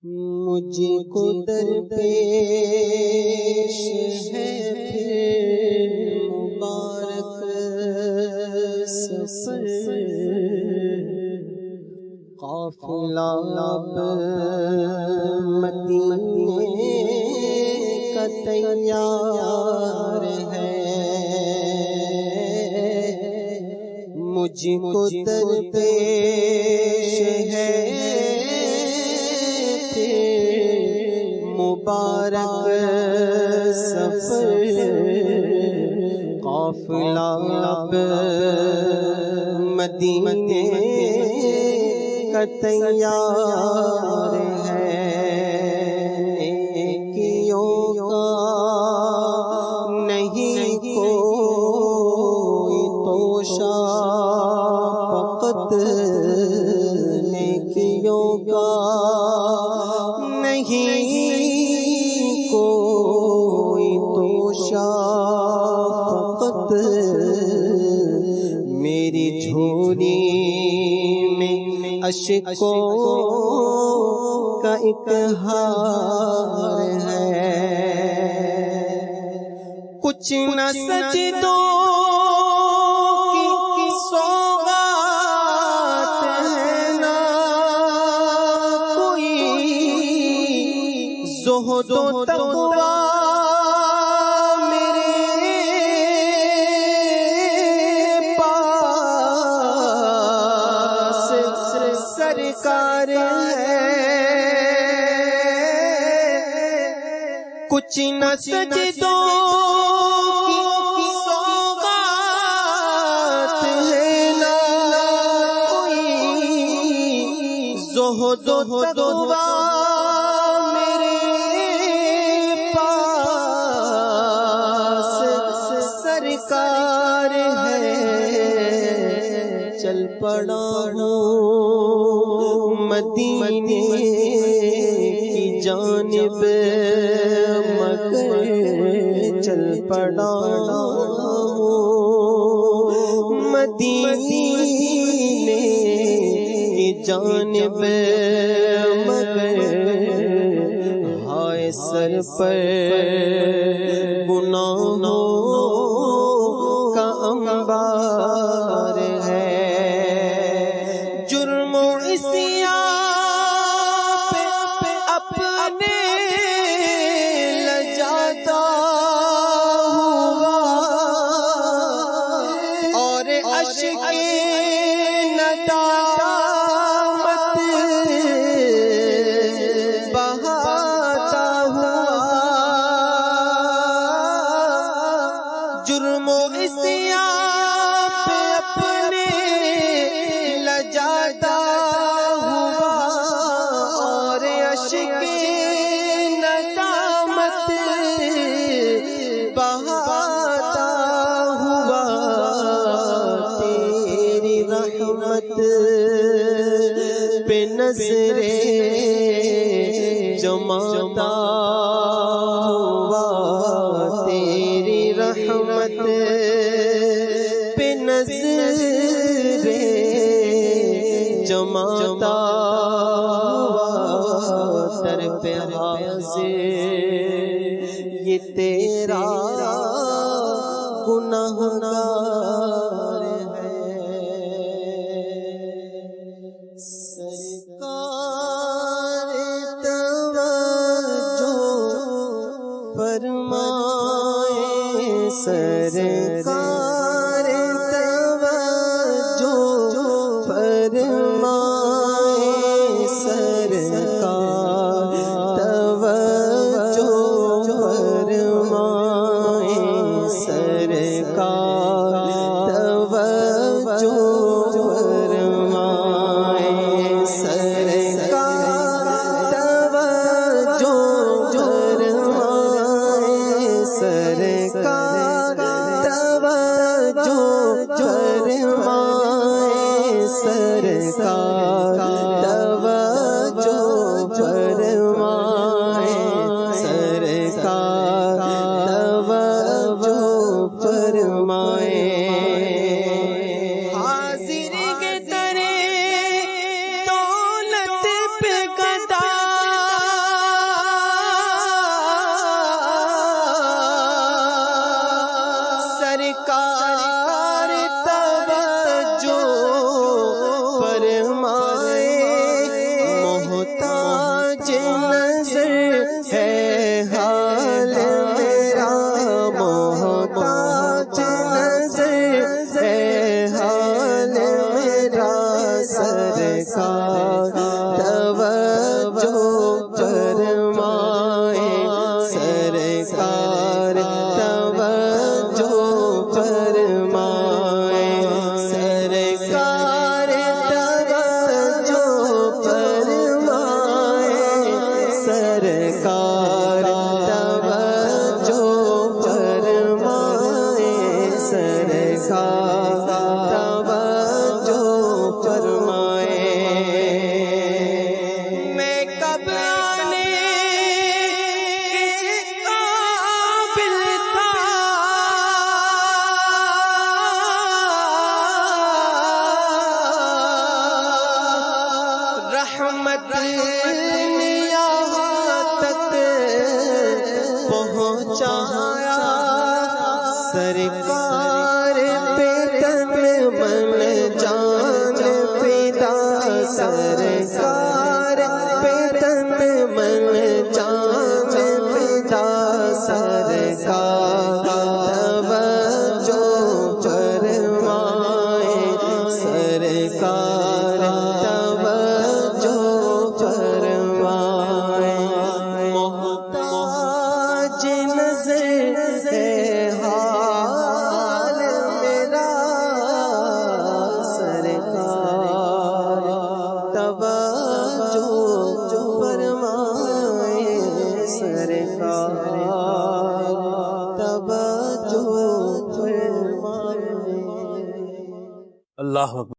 مجھ کو درپیش ہے پھر مبارک سفر، قافلہ اب مدینے کا تیار ہے، مجھ کو درپیش ہے مبارک سفر، قافلہ اب مدینے کا تیار ہے، نیکیوں کا نہیں کوئی توشہ، فقط نیکیوں کا نہیں کوئی توشہ، فقط میری جھولی میں اشکوں کا ایک ہار ہے، کچھ نہ سجدوں کی سوغات ہے، نہ کوئی زہد و تقویٰ میرے پاس سرکار ہے، کچھ نہ سجدوں کی سوغات ہے، نہ کوئی زہد و تقویٰ سرکار ہے، چل پڑا ہوں مدینے کی جانب، مگر چل پڑا ہوں مدینے کی جانب، مگر ہائے سر پر گناہوں کا انبار ہے، جرم و عصیان پہ اپنے لجاتا ہوا، اور اشک ندامت بہاتا ہوا، جرم و عصیان پہ اپنے لجاتا ہوا، اور اشک ندامت بہاتا ہوا، تیری رحمت پہ نظریں جماتا ہوا، تیری رحمت پہ نظریں جماتا ہوا، در پہ حاضر یہ تیرا گنہگار ہے، سرکار توجہ فرمائے، سرکار توجہ فرمائے، سرکار توجہ فرمائے، سرکار توجہ فرمائے، سرکار توجہ فرمائے، سرکار توجہ یہاں تک پہنچایا سرکار پہ تن من جان فدا سرکار پہ تن من جان فدا سرکار توجہ فرمائے سرکار توجہ فرمائے محتاج نظر ہے حال میرا سرکار توجہ فرمائے سرکار توجہ فرمائے۔ اللہ اکبر۔